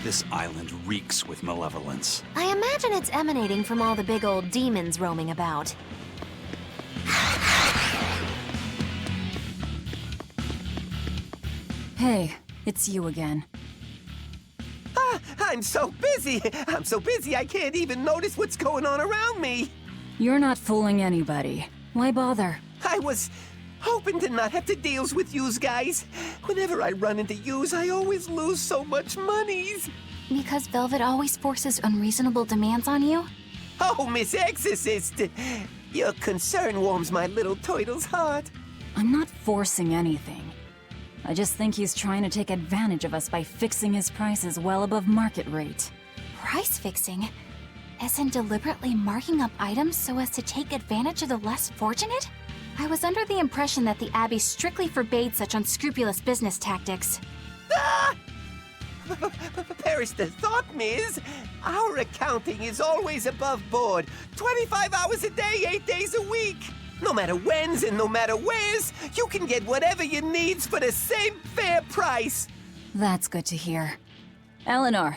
This island reeks with malevolence. I imagine it's emanating from all the big old demons roaming about. Hey, it's you again. I'm so busy. I'm so busy I can't even notice what's going on around me. You're not fooling anybody. Why bother? I was hoping to not have to deal with yous guys. Whenever I run into yous, I always lose so much monies. Because Velvet always forces unreasonable demands on you? Oh, Miss Exorcist, your concern warms my little turtle's heart. I'm not forcing anything. I just think he's trying to take advantage of us by fixing his prices well above market rate. Price fixing? As in deliberately marking up items so as to take advantage of the less fortunate? I was under the impression that the Abbey strictly forbade such unscrupulous business tactics. Ah! Perish the thought, Miss. Our accounting is always above board. 25 hours a day, 8 days a week. No matter whens and no matter wheres, you can get whatever you needs for the same fair price. That's good to hear. Eleanor,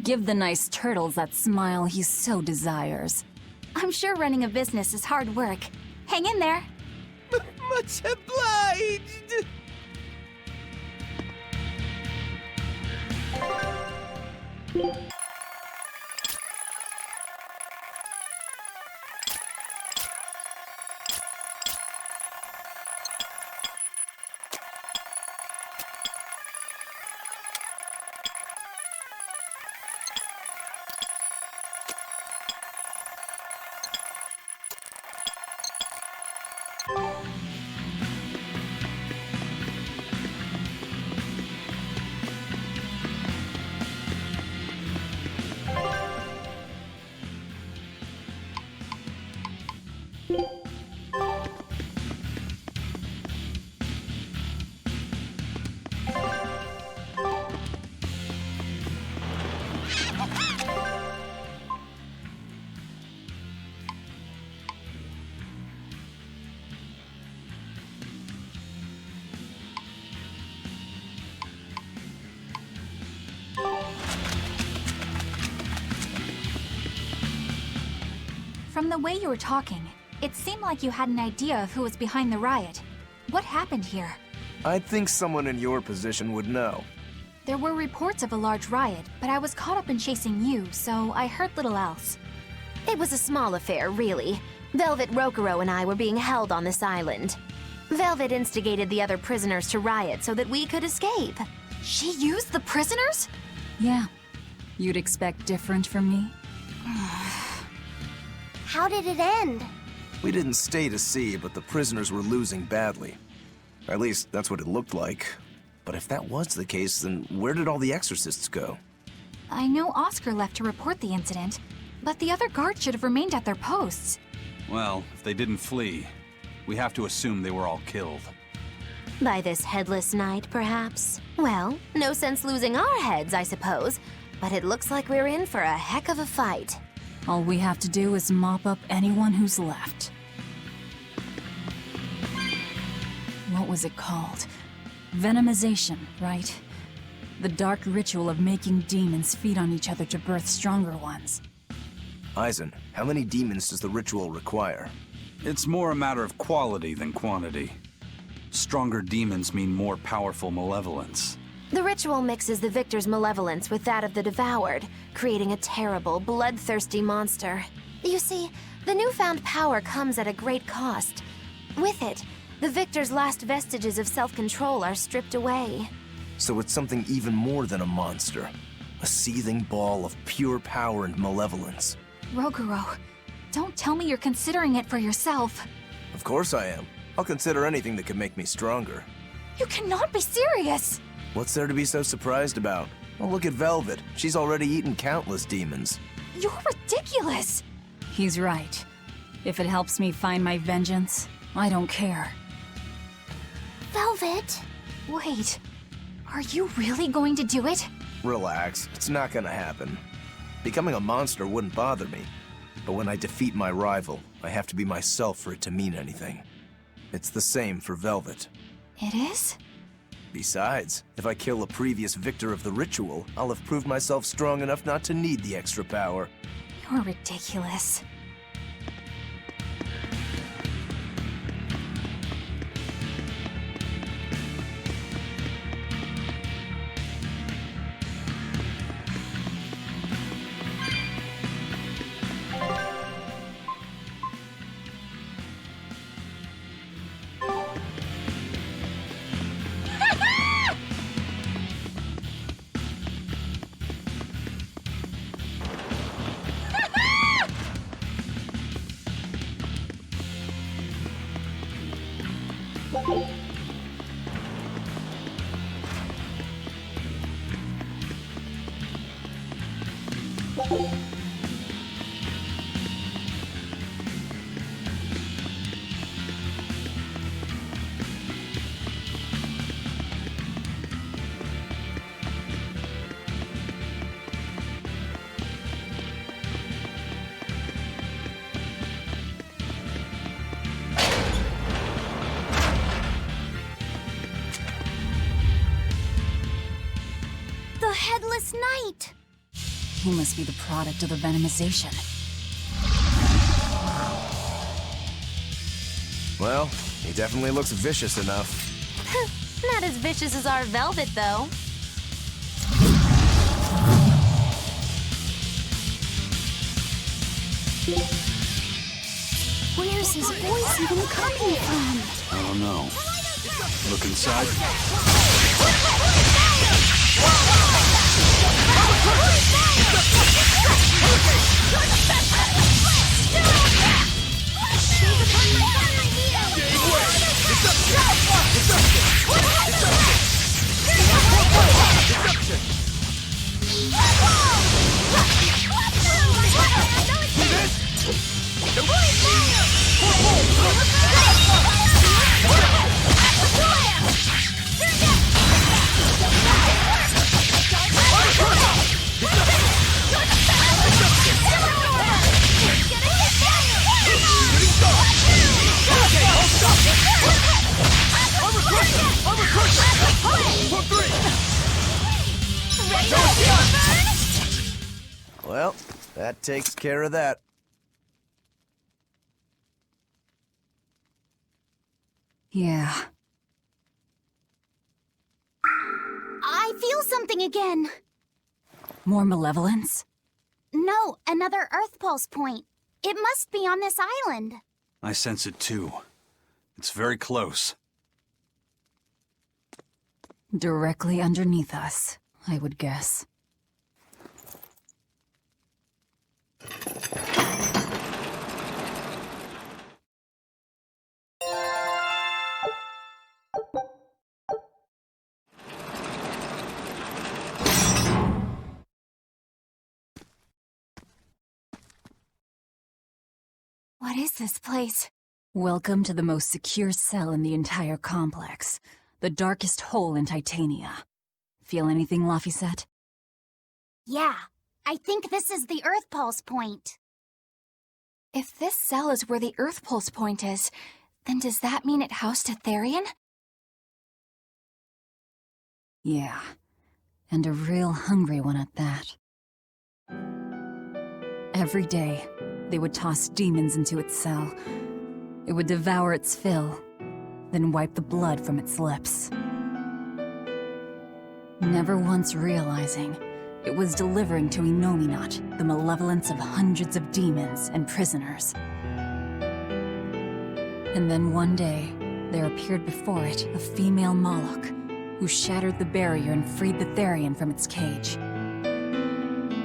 give the nice turtles that smile he so desires. I'm sure running a business is hard work. Hang in there. Much obliged. From the way you were talking, it seemed like you had an idea of who was behind the riot. What happened here? I'd think someone in your position would know. There were reports of a large riot, but I was caught up in chasing you, so I heard little else. It was a small affair, really. Velvet, Rokuro, and I were being held on this island. Velvet instigated the other prisoners to riot so that we could escape. She used the prisoners? Yeah. You'd expect different from me? How did it end? We didn't stay to see, but the prisoners were losing badly. At least, that's what it looked like. But if that was the case, then where did all the exorcists go? I know Oscar left to report the incident, but the other guards should have remained at their posts. Well, if they didn't flee, we have to assume they were all killed. By this headless knight, perhaps? Well, no sense losing our heads, I suppose. But it looks like we're in for a heck of a fight. All we have to do is mop up anyone who's left. What was it called? Venomization, right? The dark ritual of making demons feed on each other to birth stronger ones. Eisen, how many demons does the ritual require? It's more a matter of quality than quantity. Stronger demons mean more powerful malevolence. The ritual mixes the victor's malevolence with that of the devoured, creating a terrible, bloodthirsty monster. You see, the newfound power comes at a great cost. With it, the victor's last vestiges of self-control are stripped away. So it's something even more than a monster. A seething ball of pure power and malevolence. Roguro, don't tell me you're considering it for yourself. Of course I am. I'll consider anything that can make me stronger. You cannot be serious! What's there to be so surprised about? Well, look at Velvet. She's already eaten countless demons. You're ridiculous! He's right. If it helps me find my vengeance, I don't care. Velvet? Wait, are you really going to do it? Relax, it's not gonna happen. Becoming a monster wouldn't bother me. But when I defeat my rival, I have to be myself for it to mean anything. It's the same for Velvet. It is? Besides, if I kill a previous victor of the ritual, I'll have proved myself strong enough not to need the extra power. You're ridiculous. The Headless Knight! He must be the product of the venomization. Well, he definitely looks vicious enough. Not as vicious as our Velvet, though. Where's his voice even coming from? I don't know. Look inside. Well, that takes care of that. Yeah. I feel something again. More malevolence? No, another Earth Pulse point. It must be on this island. I sense it too. It's very close. Directly underneath us, I would guess. What is this place? Welcome to the most secure cell in the entire complex. The darkest hole in Titania. Feel anything, Laphicet? Yeah, I think this is the Earth Pulse point. If this cell is where the Earth Pulse point is, then does that mean it housed a Therian? Yeah. And a real hungry one at that. Every day, they would toss demons into its cell. It would devour its fill, then wipe the blood from its lips. Never once realizing it was delivering to Inominat the malevolence of hundreds of demons and prisoners. And then one day, there appeared before it a female Moloch, who shattered the barrier and freed the Therian from its cage.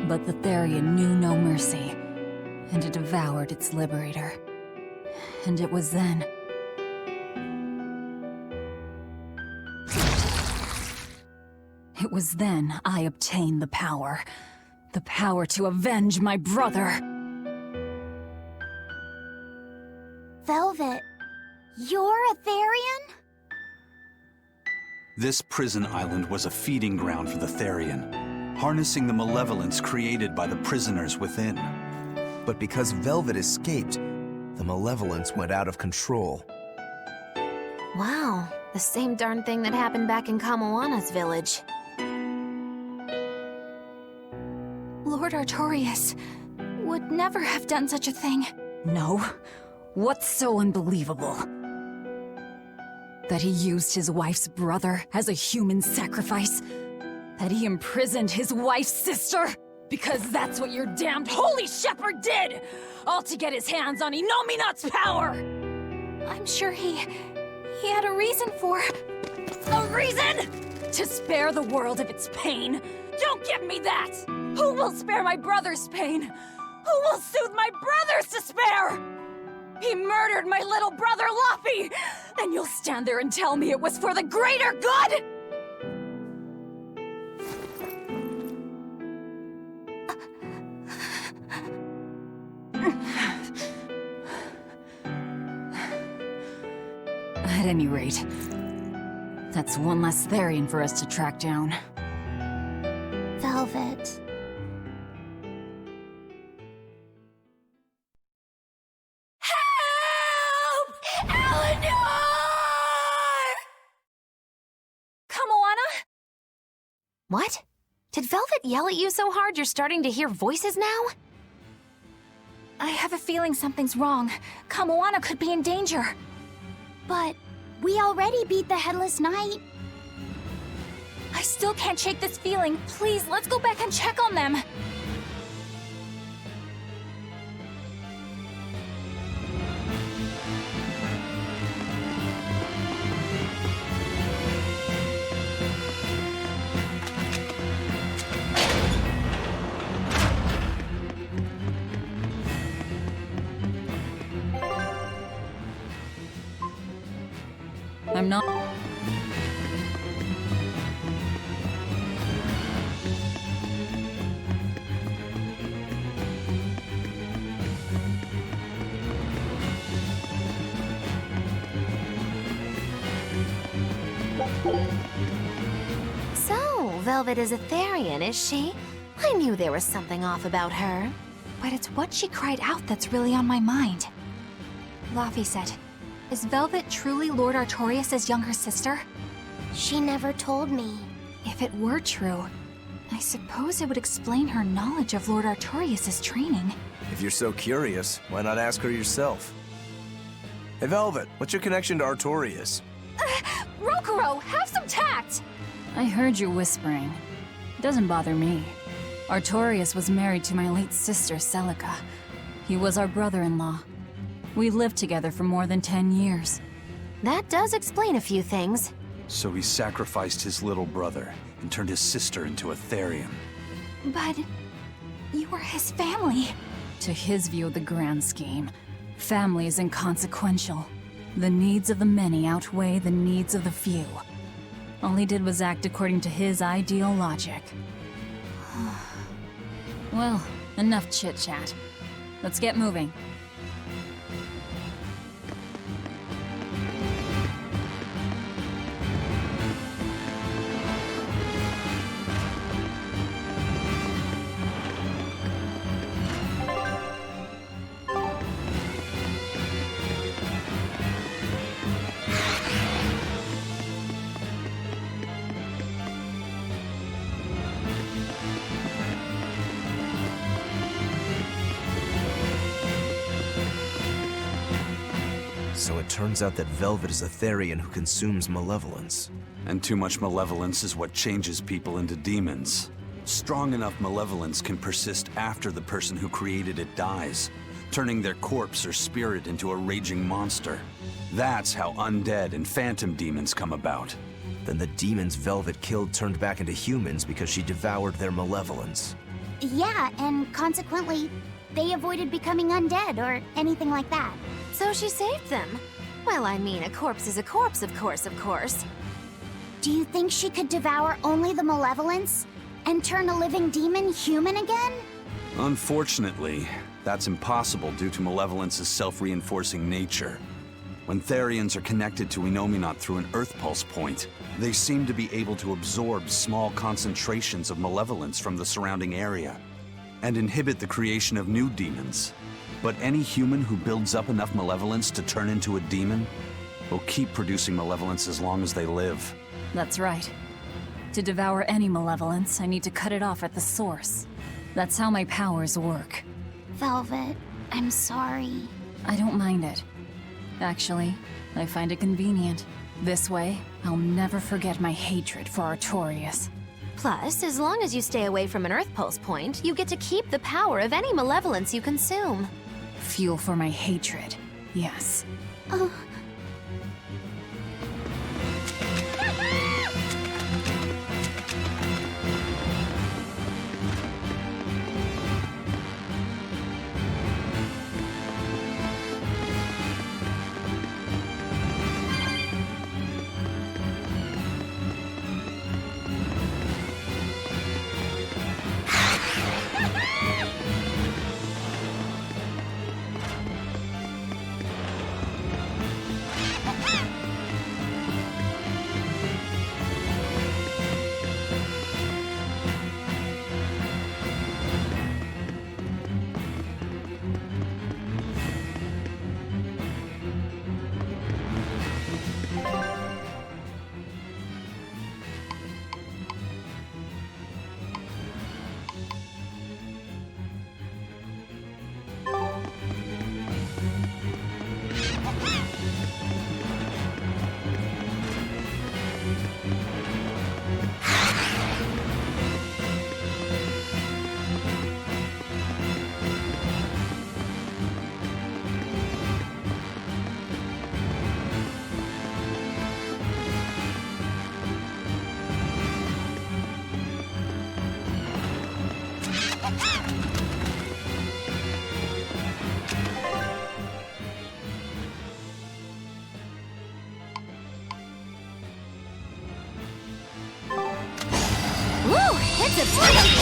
But the Therian knew no mercy, and it devoured its liberator. And it was then... It was then I obtained the power. The power to avenge my brother. Velvet, you're a Therian? This prison island was a feeding ground for the Therian, harnessing the malevolence created by the prisoners within. But because Velvet escaped, the malevolence went out of control. Wow, The same darn thing that happened back in Kamoana's village. Lord Artorias would never have done such a thing. No. What's so unbelievable? That he used his wife's brother as a human sacrifice? That he imprisoned his wife's sister? Because that's what your damned holy shepherd did! All to get his hands on Inominat's power! I'm sure he had a reason for... A reason? To spare the world of its pain? Don't give me that! Who will spare my brother's pain? Who will soothe my brother's despair? He murdered my little brother Luffy! And you'll stand there and tell me it was for the greater good?! At any rate, that's one less Therian for us to track down. Velvet. Help! Eleanor! Kamoana? What? Did Velvet yell at you so hard you're starting to hear voices now? I have a feeling something's wrong. Kamoana could be in danger. But we already beat the Headless Knight. I still can't shake this feeling. Please, let's go back and check on them. I'm not... So, Velvet is a Therian, is she? I knew there was something off about her. But it's what she cried out that's really on my mind. Laphicet, is Velvet truly Lord Artorias' younger sister? She never told me. If it were true, I suppose it would explain her knowledge of Lord Artorias' training. If you're so curious, why not ask her yourself? Hey, Velvet, what's your connection to Artorias? Rokuro, have some tact! I heard you whispering. Doesn't bother me. Artorias was married to my late sister, Celica. He was our brother-in-law. We lived together for more than 10 years. That does explain a few things. So he sacrificed his little brother and turned his sister into a Therian. But you were his family. To his view of the grand scheme, family is inconsequential. The needs of the many outweigh the needs of the few. All he did was act according to his ideal logic. Well, enough chit-chat. Let's get moving. So it turns out that Velvet is a Therian who consumes malevolence. And too much malevolence is what changes people into demons. Strong enough malevolence can persist after the person who created it dies, turning their corpse or spirit into a raging monster. That's how undead and phantom demons come about. Then the demons Velvet killed turned back into humans because she devoured their malevolence. Yeah, and consequently, they avoided becoming undead or anything like that. So she saved them. Well, I mean, a corpse is a corpse, of course. Do you think she could devour only the malevolence and turn a living demon human again? Unfortunately, that's impossible due to malevolence's self-reinforcing nature. When Therians are connected to Inominat through an Earth Pulse point, they seem to be able to absorb small concentrations of malevolence from the surrounding area and inhibit the creation of new demons. But any human who builds up enough malevolence to turn into a demon will keep producing malevolence as long as they live. That's right. To devour any malevolence, I need to cut it off at the source. That's how my powers work. Velvet, I'm sorry. I don't mind it. Actually, I find it convenient. This way, I'll never forget my hatred for Artorias. Plus, as long as you stay away from an Earth Pulse point, you get to keep the power of any malevolence you consume. Fuel for my hatred, yes. Woo! It's a breeze!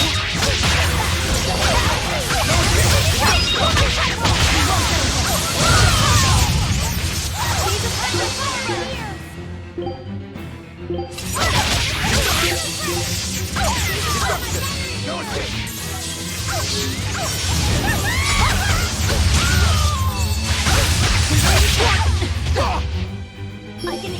I can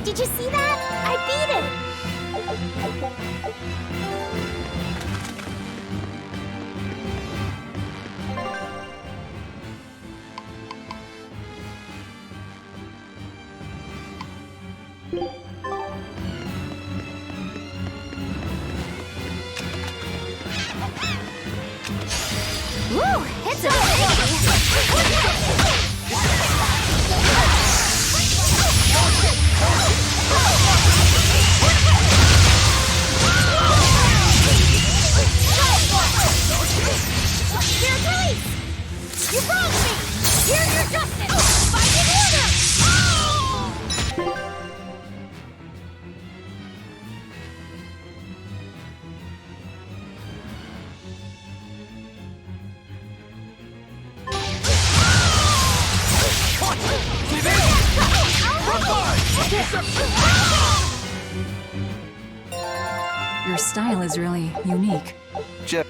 Did you see that? I beat it! Woo! It's a breeze! You wronged me! Here's your justice! Fight in order! Your style is really unique. Jeff.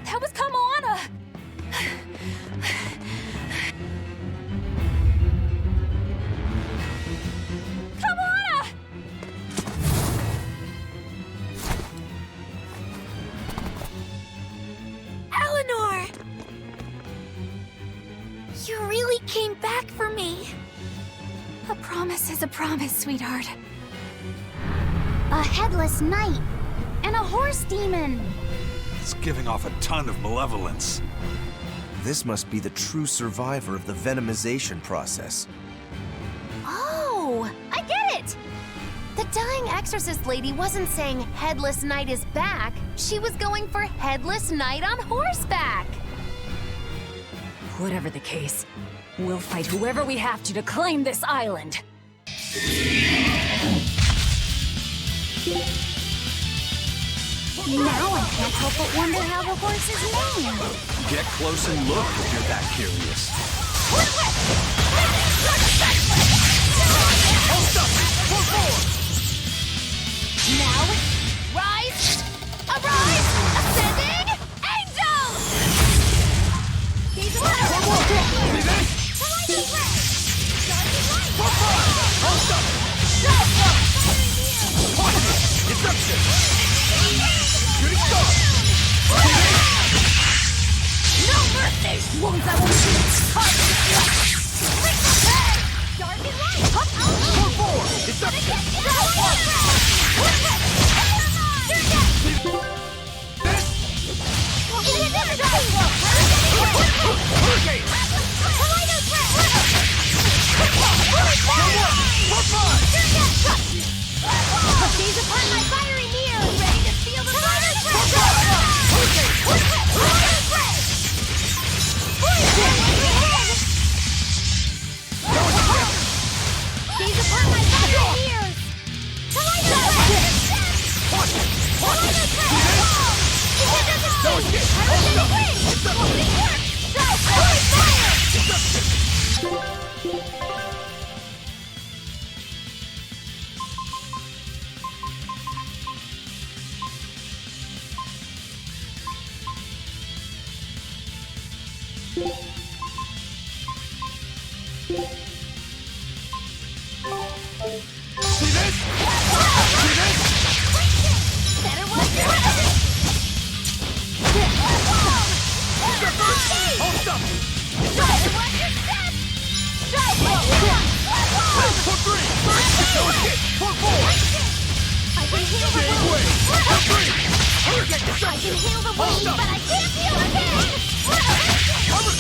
That was Kamoana! Kamoana! Eleanor! You really came back for me. A promise is a promise, sweetheart. A headless knight and a horse demon. It's giving off a ton of malevolence. This must be the true survivor of the venomization process. Oh, I get it! The dying exorcist lady wasn't saying Headless Knight is back. She was going for Headless Knight on horseback. Whatever the case, we'll fight whoever we have to claim this island. Now I can't help but wonder how the horse is named. Get close and look if you're that curious. Now, rise, arise, ascending, angel! He's no mercy! Wounds I won't shoot! Dark and light! Gaze upon my fiery mirror, ready to feel the fire! Gaze upon my fiery mirror! I can heal the wound, but I can't heal the pain! Feel the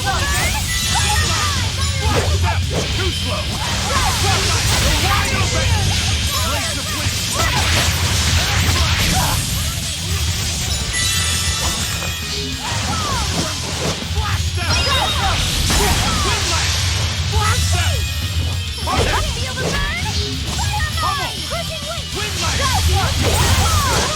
burn! Fire mine! Crushing wind! Wind light!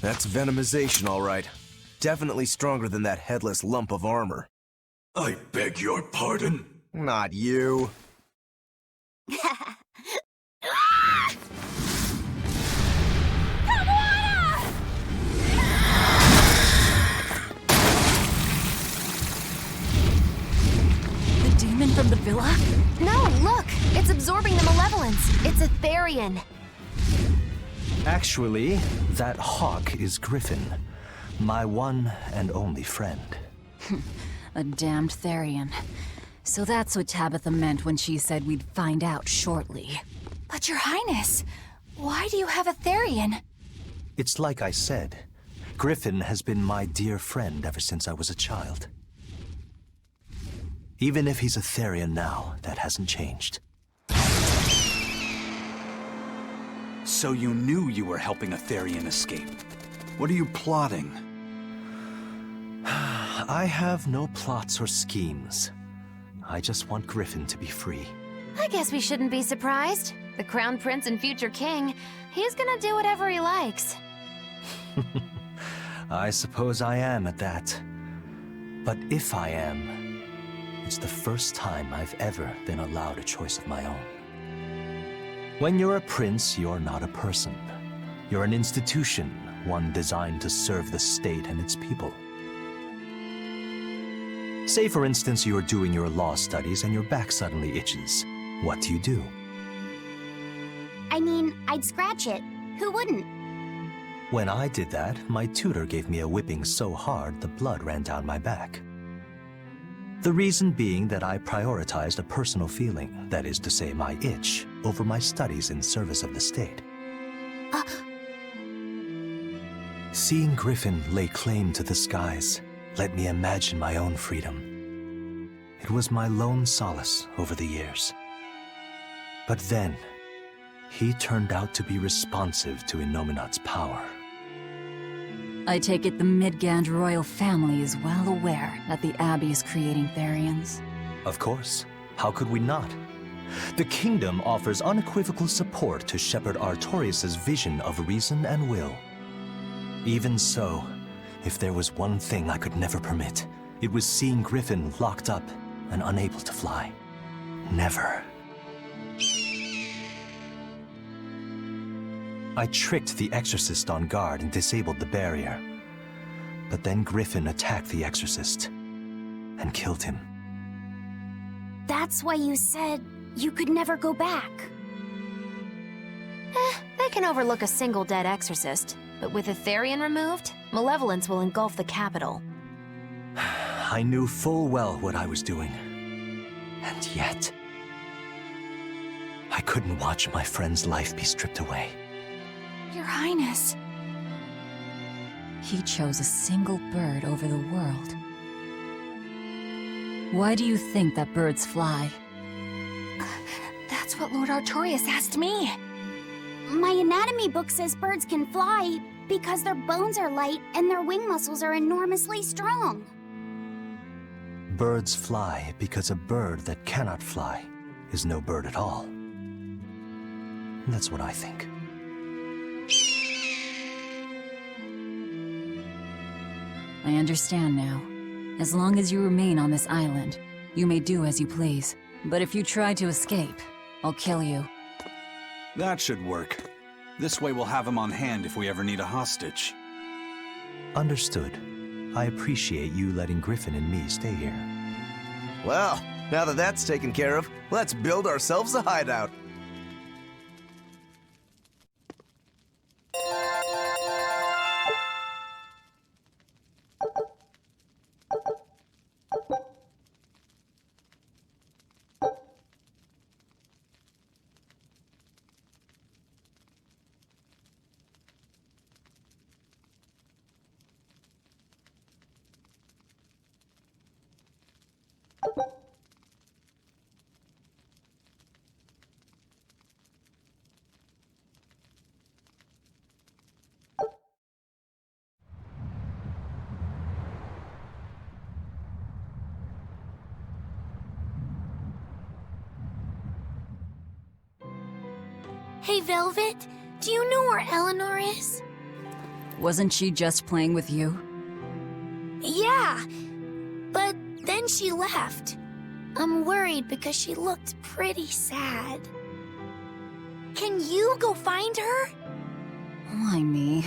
That's venomization, all right. Definitely stronger than that headless lump of armor. I beg your pardon? Not you. The demon from the villa? No, look! It's absorbing the malevolence. It's a Therian. Actually, that hawk is Griffin, my one and only friend. A damned Therian. So that's what Tabitha meant when she said we'd find out shortly. But Your Highness, why do you have a Therian? It's like I said, Griffin has been my dear friend ever since I was a child. Even if he's a Therian now, that hasn't changed. So you knew you were helping a Therian escape. What are you plotting? I have no plots or schemes. I just want Griffin to be free. I guess we shouldn't be surprised. The Crown Prince and future King, he's gonna do whatever he likes. I suppose I am at that. But if I am, it's the first time I've ever been allowed a choice of my own. When you're a prince, you're not a person. You're an institution, one designed to serve the state and its people. Say, for instance, you're doing your law studies and your back suddenly itches. What do? I mean, I'd scratch it. Who wouldn't? When I did that, my tutor gave me a whipping so hard the blood ran down my back. The reason being that I prioritized a personal feeling, that is to say my itch, over my studies in service of the state. Seeing Griffin lay claim to the skies let me imagine my own freedom. It was my lone solace over the years. But then, he turned out to be responsive to Innominat's power. I take it the Midgand royal family is well aware that the Abbey is creating Therians. Of course. How could we not? The kingdom offers unequivocal support to Shepherd Artorias' vision of reason and will. Even so, if there was one thing I could never permit, it was seeing Griffin locked up and unable to fly. Never. I tricked the Exorcist on guard and disabled the barrier. But then Griffin attacked the Exorcist and killed him. That's why you said you could never go back. They can overlook a single dead exorcist, but with Etherian removed, malevolence will engulf the capital. I knew full well what I was doing. And yet, I couldn't watch my friend's life be stripped away. Your Highness. He chose a single bird over the world. Why do you think that birds fly? That's what Lord Artorias asked me. My anatomy book says birds can fly because their bones are light and their wing muscles are enormously strong. Birds fly because a bird that cannot fly is no bird at all. That's what I think. I understand now. As long as you remain on this island, you may do as you please. But if you try to escape, I'll kill you. That should work. This way we'll have him on hand if we ever need a hostage. Understood. I appreciate you letting Griffin and me stay here. Well, now that that's taken care of, let's build ourselves a hideout. Hey, Velvet, do you know where Eleanor is? Wasn't she just playing with you? Yeah, but then she left. I'm worried because she looked pretty sad. Can you go find her? Why me?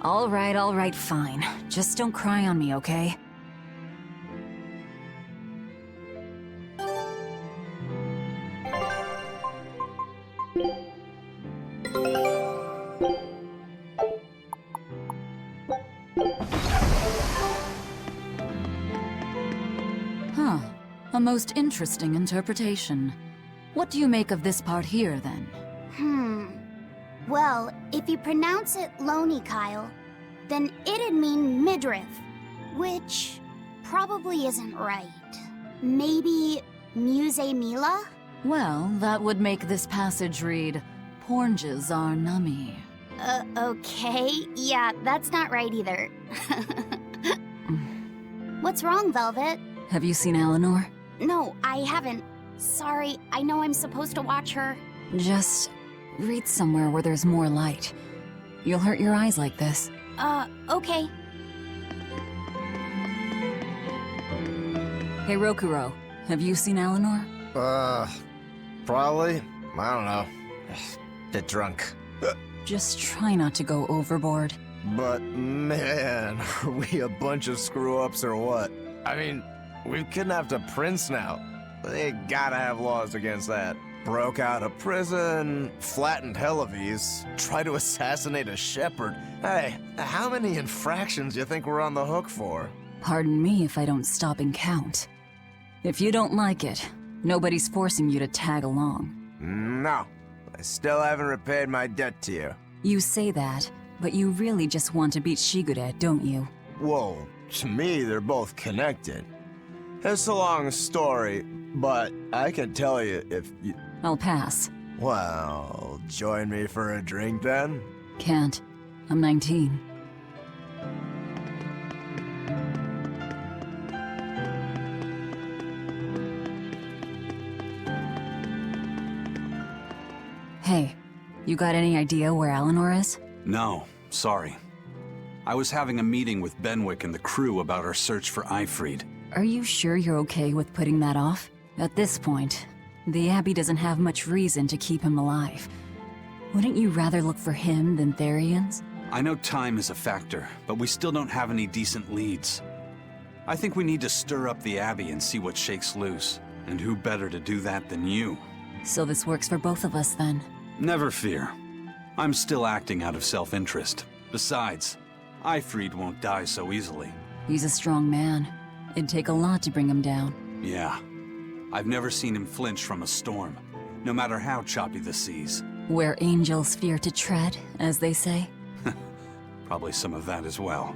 All right, fine. Just don't cry on me, okay? Huh. A most interesting interpretation. What do you make of this part here, then? Well, if you pronounce it Loney Kyle, then it'd mean midriff, which probably isn't right. Maybe Muse Mila? Well, that would make this passage read, Pornges are nummy. Okay. Yeah, that's not right either. What's wrong, Velvet? Have you seen Eleanor? No, I haven't. Sorry, I know I'm supposed to watch her. Just read somewhere where there's more light. You'll hurt your eyes like this. Okay. Hey, Rokuro, have you seen Eleanor? Probably. I don't know. Bit drunk. Just try not to go overboard. But man, are we a bunch of screw-ups or what? I mean, we've kidnapped a prince now. They gotta have laws against that. Broke out of prison, flattened Helives, tried to assassinate a shepherd. Hey, how many infractions do you think we're on the hook for? Pardon me if I don't stop and count. If you don't like it, nobody's forcing you to tag along. No, I still haven't repaid my debt to you. You say that, but you really just want to beat Shigure, don't you? Whoa, to me, they're both connected. It's a long story, but I can tell you if you... I'll pass. Well, join me for a drink then? Can't. I'm 19. Hey, you got any idea where Eleanor is? No, sorry. I was having a meeting with Benwick and the crew about our search for Ifried. Are you sure you're okay with putting that off? At this point, the Abbey doesn't have much reason to keep him alive. Wouldn't you rather look for him than Therians? I know time is a factor, but we still don't have any decent leads. I think we need to stir up the Abbey and see what shakes loose. And who better to do that than you? So this works for both of us then. Never fear. I'm still acting out of self-interest. Besides, Ifried won't die so easily. He's a strong man. It'd take a lot to bring him down. Yeah. I've never seen him flinch from a storm, no matter how choppy the seas. Where angels fear to tread, as they say. Probably some of that as well.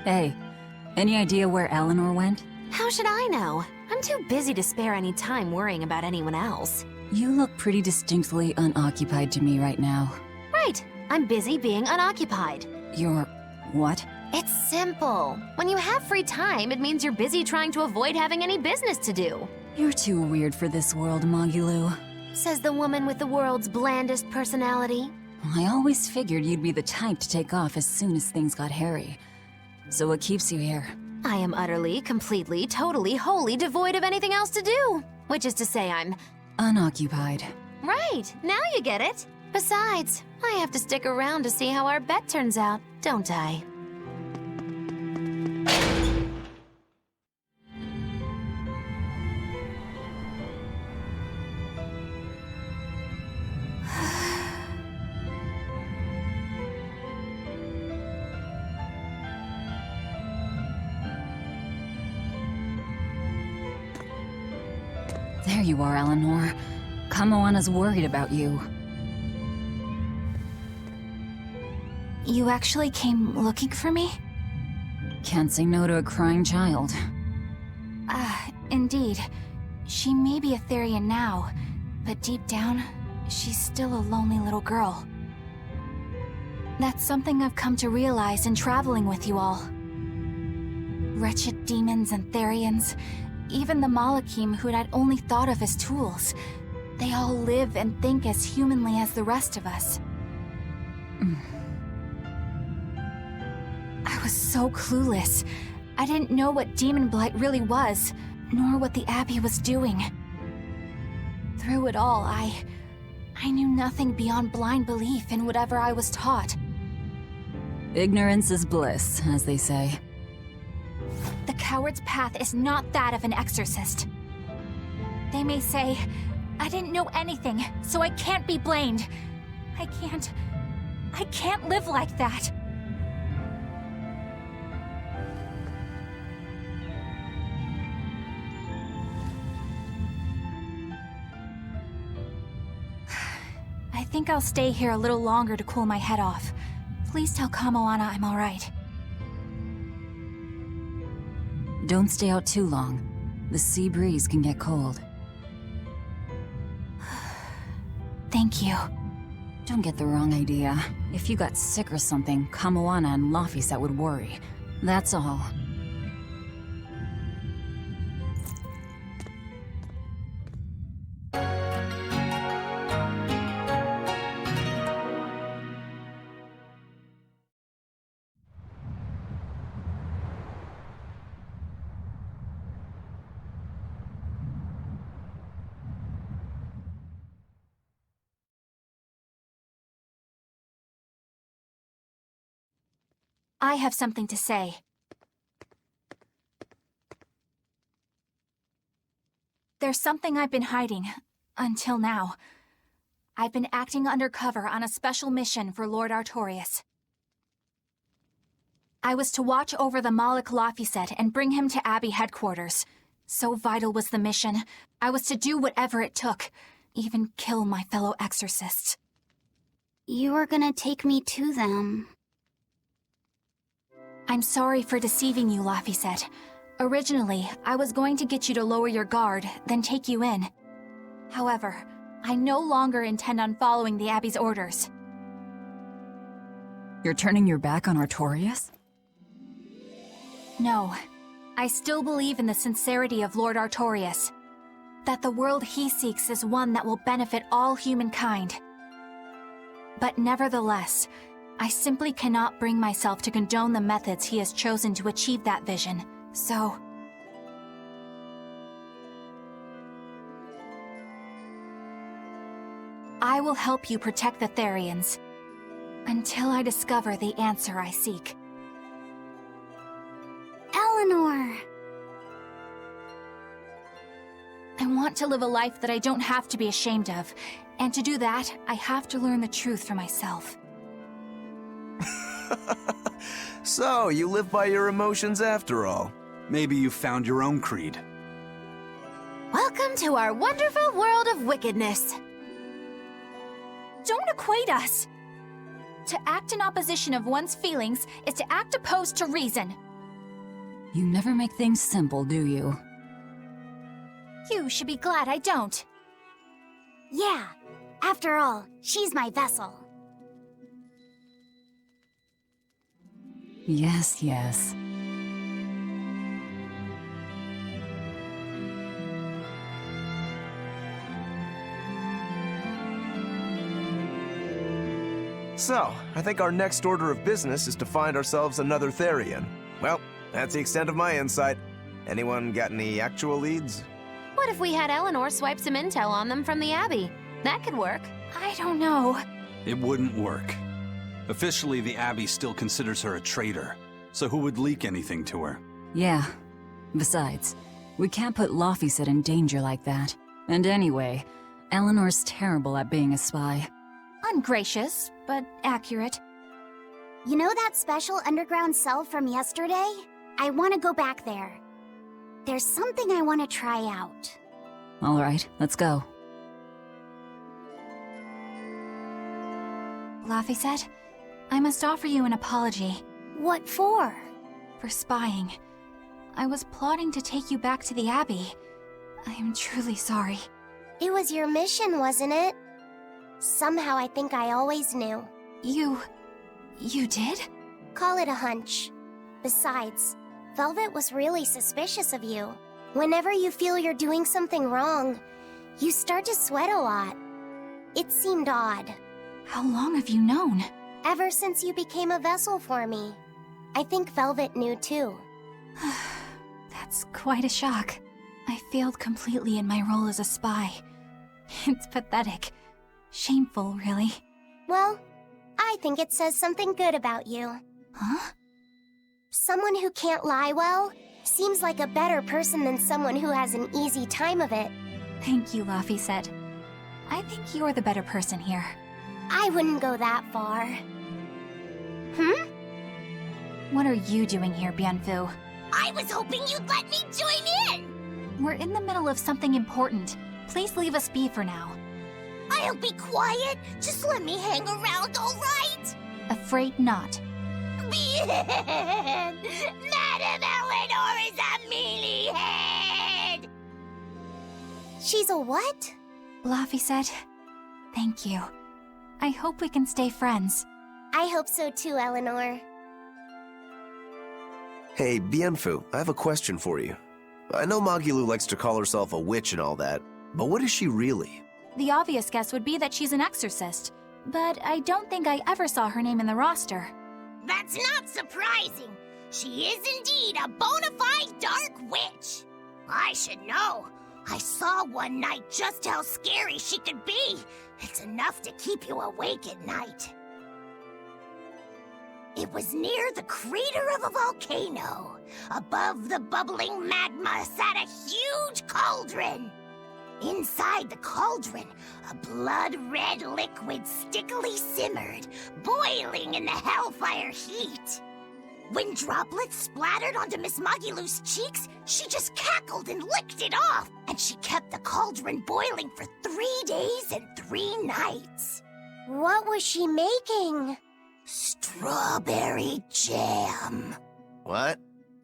Hey, any idea where Eleanor went? How should I know? I'm too busy to spare any time worrying about anyone else. You look pretty distinctly unoccupied to me right now. Right, I'm busy being unoccupied. You're... what? It's simple. When you have free time, it means you're busy trying to avoid having any business to do. You're too weird for this world, Magilou. Says the woman with the world's blandest personality. I always figured you'd be the type to take off as soon as things got hairy. So what keeps you here? I am utterly, completely, totally, wholly devoid of anything else to do. Which is to say I'm... unoccupied. Right, now you get it. Besides, I have to stick around to see how our bet turns out, don't I? There you are, Eleanor. Kamoana's worried about you. You actually came looking for me? Can't say no to a crying child. Indeed. She may be a Therian now, but deep down, she's still a lonely little girl. That's something I've come to realize in traveling with you all. Wretched demons and Therians, even the Malakim who'd I'd only thought of as tools. They all live and think as humanly as the rest of us. I was so clueless. I didn't know what demon blight really was, nor what the Abbey was doing. Through it all, I knew nothing beyond blind belief in whatever I was taught. Ignorance is bliss, as they say. The coward's path is not that of an exorcist. They may say, I didn't know anything, so I can't be blamed. I can't live like that. I think I'll stay here a little longer to cool my head off. Please tell Kamoana I'm alright. Don't stay out too long. The sea breeze can get cold. Thank you. Don't get the wrong idea. If you got sick or something, Kamoana and Laphicet would worry. That's all. I have something to say. There's something I've been hiding, until now. I've been acting undercover on a special mission for Lord Artorias. I was to watch over the Malik Laphicet and bring him to Abbey headquarters. So vital was the mission. I was to do whatever it took, even kill my fellow exorcists. You were gonna take me to them. I'm sorry for deceiving you, Laphicet. Originally, I was going to get you to lower your guard, then take you in. However, I no longer intend on following the Abbey's orders. You're turning your back on Artorias? No. I still believe in the sincerity of Lord Artorias. That the world he seeks is one that will benefit all humankind. But nevertheless, I simply cannot bring myself to condone the methods he has chosen to achieve that vision, so... I will help you protect the Therians, until I discover the answer I seek. Eleanor! I want to live a life that I don't have to be ashamed of, and to do that, I have to learn the truth for myself. So, you live by your emotions after all. Maybe you found your own creed. Welcome to our wonderful world of wickedness. Don't equate us! To act in opposition of one's feelings is to act opposed to reason. You never make things simple, do you? You should be glad I don't. Yeah, after all, she's my vessel. Yes, yes. So, I think our next order of business is to find ourselves another Therian. Well, that's the extent of my insight. Anyone got any actual leads? What if we had Eleanor swipe some intel on them from the Abbey? That could work. I don't know. It wouldn't work. Officially, the Abbey still considers her a traitor. So who would leak anything to her? Yeah. Besides, we can't put Laphicet in danger like that. And anyway, Eleanor's terrible at being a spy. Ungracious, but accurate. You know that special underground cell from yesterday? I want to go back there. There's something I want to try out. All right, let's go. Laphicet, I must offer you an apology. What for? For spying. I was plotting to take you back to the Abbey. I am truly sorry. It was your mission, wasn't it? Somehow I think I always knew. You did? Call it a hunch. Besides, Velvet was really suspicious of you. Whenever you feel you're doing something wrong, you start to sweat a lot. It seemed odd. How long have you known? Ever since you became a vessel for me. I think Velvet knew too. That's quite a shock. I failed completely in my role as a spy. It's pathetic. Shameful, really. Well, I think it says something good about you. Huh? Someone who can't lie well seems like a better person than someone who has an easy time of it. Thank you, Laphicet. I think you're the better person here. I wouldn't go that far. What are you doing here, Bienfu? I was hoping you'd let me join in! We're in the middle of something important. Please leave us be for now. I'll be quiet. Just let me hang around, all right? Afraid not. Madam Eleanor is a mealyhead! She's a what? Laphicet, thank you. I hope we can stay friends. I hope so too, Eleanor. Hey, Bienfu, I have a question for you. I know Magilou likes to call herself a witch and all that, but what is she really? The obvious guess would be that she's an exorcist, but I don't think I ever saw her name in the roster. That's not surprising. She is indeed a bona fide dark witch. I should know. I saw one night just how scary she could be. It's enough to keep you awake at night. It was near the crater of a volcano. Above the bubbling magma sat a huge cauldron. Inside the cauldron, a blood-red liquid stickily simmered, boiling in the hellfire heat. When droplets splattered onto Miss Magilou's cheeks, she just cackled and licked it off, and she kept the cauldron boiling for 3 days and 3 nights. What was she making? Strawberry jam. What?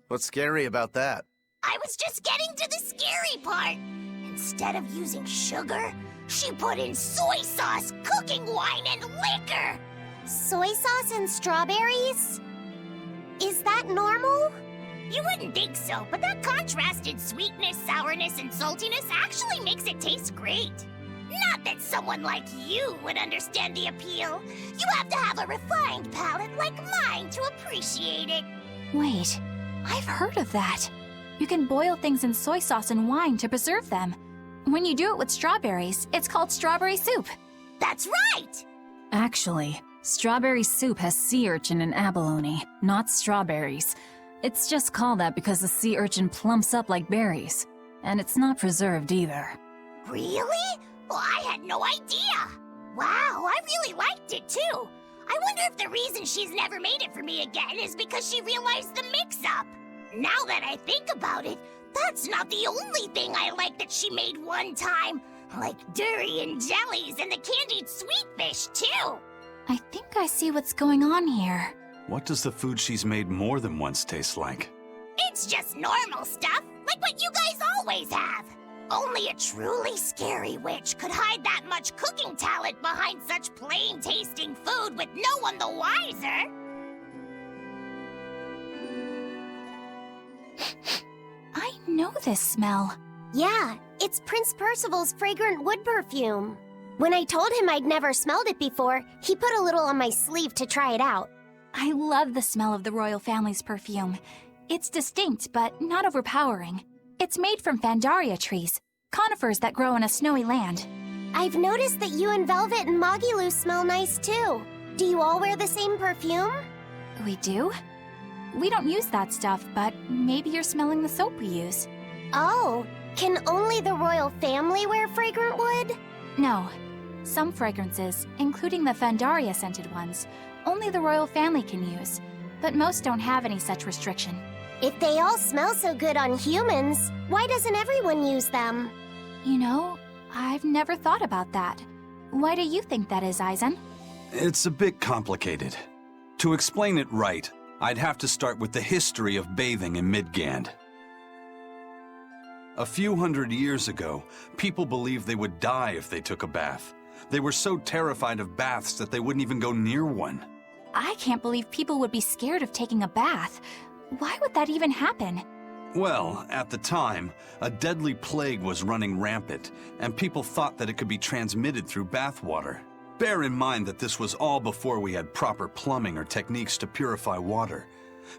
What's scary about that? I was just getting to the scary part. Instead of using sugar, she put in soy sauce, cooking wine, and liquor. Soy sauce and strawberries? Is that normal? You wouldn't think so, but that contrasted sweetness, sourness, and saltiness actually makes it taste great. Not that someone like you would understand the appeal. You have to have a refined palate like mine to appreciate it. Wait, I've heard of that. You can boil things in soy sauce and wine to preserve them. When you do it with strawberries, it's called strawberry soup. That's right! Actually, strawberry soup has sea urchin and abalone, not strawberries. It's just called that because the sea urchin plumps up like berries. And it's not preserved either. Really? Well, I had no idea. Wow, I really liked it too. I wonder if the reason she's never made it for me again is because she realized the mix-up. Now that I think about it, that's not the only thing I like that she made one time. Like durian jellies and the candied sweet fish too. I think I see what's going on here. What does the food she's made more than once taste like? It's just normal stuff, like what you guys always have. Only a truly scary witch could hide that much cooking talent behind such plain-tasting food with no one the wiser. I know this smell. Yeah, it's Prince Percival's fragrant wood perfume. When I told him I'd never smelled it before, he put a little on my sleeve to try it out. I love the smell of the royal family's perfume. It's distinct, but not overpowering. It's made from Fandaria trees, conifers that grow in a snowy land. I've noticed that you and Velvet and Mogiloo smell nice too. Do you all wear the same perfume? We do? We don't use that stuff, but maybe you're smelling the soap we use. Oh, can only the royal family wear fragrant wood? No. Some fragrances, including the Fandaria-scented ones, only the royal family can use, but most don't have any such restriction. If they all smell so good on humans, why doesn't everyone use them? You know, I've never thought about that. Why do you think that is, Aizen? It's a bit complicated. To explain it right, I'd have to start with the history of bathing in Midgand. A few hundred years ago, people believed they would die if they took a bath. They were so terrified of baths that they wouldn't even go near one. I can't believe people would be scared of taking a bath. Why would that even happen? Well, at the time, a deadly plague was running rampant, and people thought that it could be transmitted through bathwater. Bear in mind that this was all before we had proper plumbing or techniques to purify water.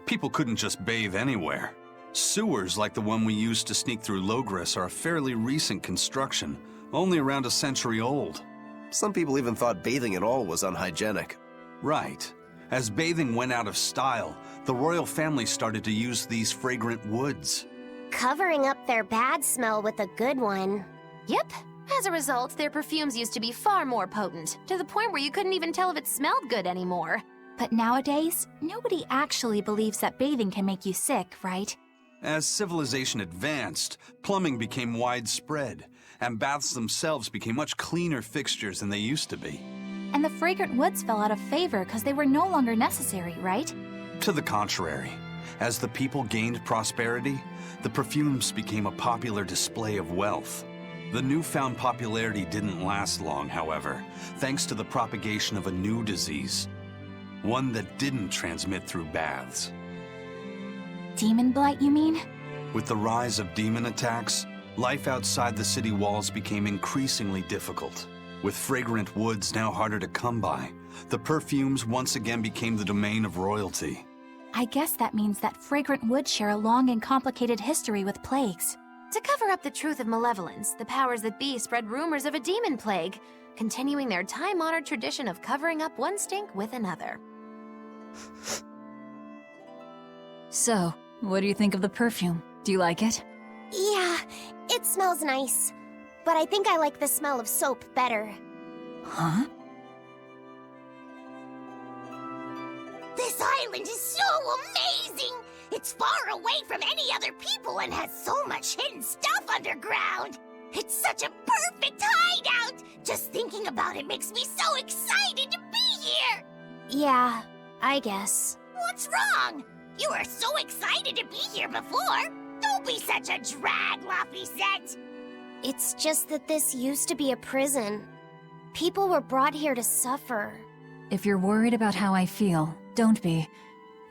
People couldn't just bathe anywhere. Sewers like the one we used to sneak through Logres are a fairly recent construction, only around a century old. Some people even thought bathing at all was unhygienic. Right. As bathing went out of style, the royal family started to use these fragrant woods. Covering up their bad smell with a good one. Yep. As a result, their perfumes used to be far more potent, to the point where you couldn't even tell if it smelled good anymore. But nowadays, nobody actually believes that bathing can make you sick, right? As civilization advanced, plumbing became widespread, and baths themselves became much cleaner fixtures than they used to be. And the fragrant woods fell out of favor because they were no longer necessary, right? To the contrary, as the people gained prosperity, the perfumes became a popular display of wealth. The newfound popularity didn't last long, however, thanks to the propagation of a new disease. One that didn't transmit through baths. Demon blight, you mean? With the rise of demon attacks, life outside the city walls became increasingly difficult. With fragrant woods now harder to come by, the perfumes once again became the domain of royalty. I guess that means that fragrant woods share a long and complicated history with plagues. To cover up the truth of malevolence, the powers that be spread rumors of a demon plague, continuing their time-honored tradition of covering up one stink with another. So, what do you think of the perfume? Do you like it? Yeah, it smells nice. But I think I like the smell of soap better. Huh? This island is so amazing! It's far away from any other people and has so much hidden stuff underground! It's such a perfect hideout! Just thinking about it makes me so excited to be here! Yeah, I guess. What's wrong? You were so excited to be here before! Don't be such a drag, Laphicet! It's just that this used to be a prison. People were brought here to suffer. If you're worried about how I feel, don't be.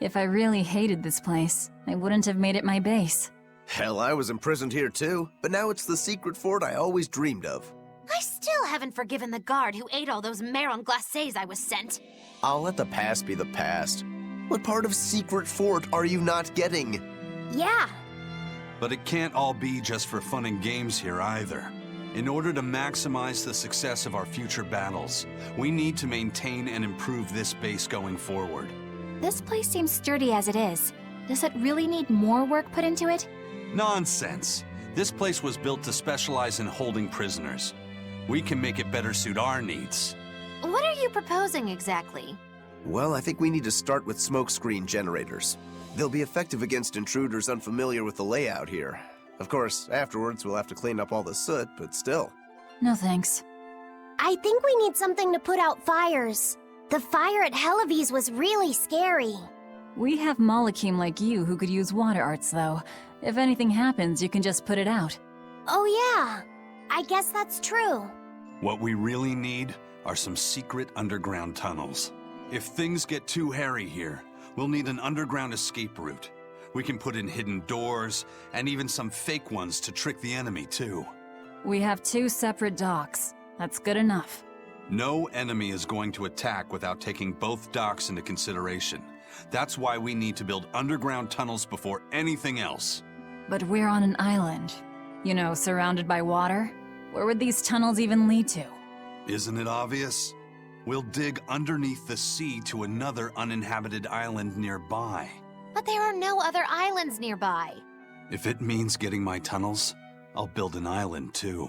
If I really hated this place, I wouldn't have made it my base. Hell, I was imprisoned here too, but now it's the secret fort I always dreamed of. I still haven't forgiven the guard who ate all those marron glacés I was sent. I'll let the past be the past. What part of secret fort are you not getting? Yeah. But it can't all be just for fun and games here either. In order to maximize the success of our future battles, we need to maintain and improve this base going forward. This place seems sturdy as it is. Does it really need more work put into it? Nonsense. This place was built to specialize in holding prisoners. We can make it better suit our needs. What are you proposing exactly? Well, I think we need to start with smokescreen generators. They'll be effective against intruders unfamiliar with the layout here. Of course, afterwards we'll have to clean up all the soot, but still. No thanks. I think we need something to put out fires. The fire at Helavi's was really scary. We have Malakim like you who could use water arts, though. If anything happens, you can just put it out. Oh yeah, I guess that's true. What we really need are some secret underground tunnels. If things get too hairy here, we'll need an underground escape route. We can put in hidden doors, and even some fake ones to trick the enemy, too. We have 2 separate docks. That's good enough. No enemy is going to attack without taking both docks into consideration. That's why we need to build underground tunnels before anything else. But we're on an island. You know, surrounded by water. Where would these tunnels even lead to? Isn't it obvious? We'll dig underneath the sea to another uninhabited island nearby. But there are no other islands nearby. If it means getting my tunnels, I'll build an island too.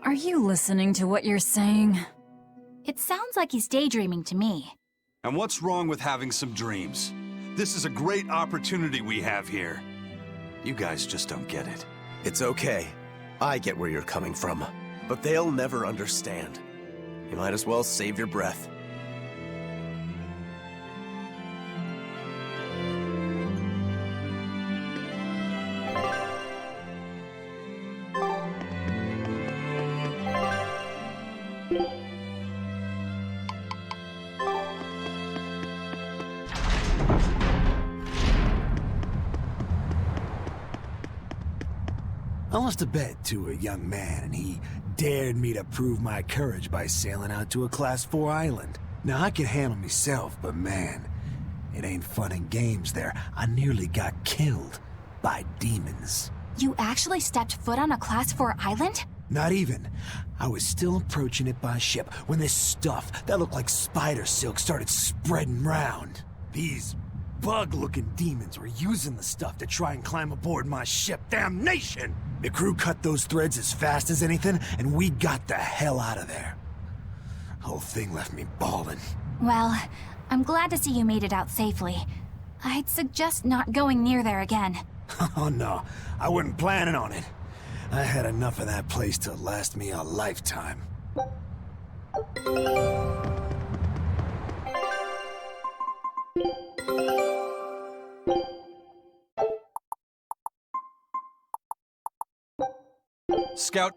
Are you listening to what you're saying? It sounds like he's daydreaming to me. And what's wrong with having some dreams? This is a great opportunity we have here. You guys just don't get it. It's okay. I get where you're coming from. But they'll never understand. You might as well save your breath. I lost a bet to a young man, and he dared me to prove my courage by sailing out to a Class 4 island. Now, I can handle myself, but man, it ain't fun and games there. I nearly got killed by demons. You actually stepped foot on a Class 4 island? Not even. I was still approaching it by ship when this stuff that looked like spider silk started spreading round. These bug-looking demons were using the stuff to try and climb aboard my ship. Damnation! The crew cut those threads as fast as anything, and we got the hell out of there. Whole thing left me bawling. Well, I'm glad to see you made it out safely. I'd suggest not going near there again. Oh no, I wasn't planning on it. I had enough of that place to last me a lifetime. Scout...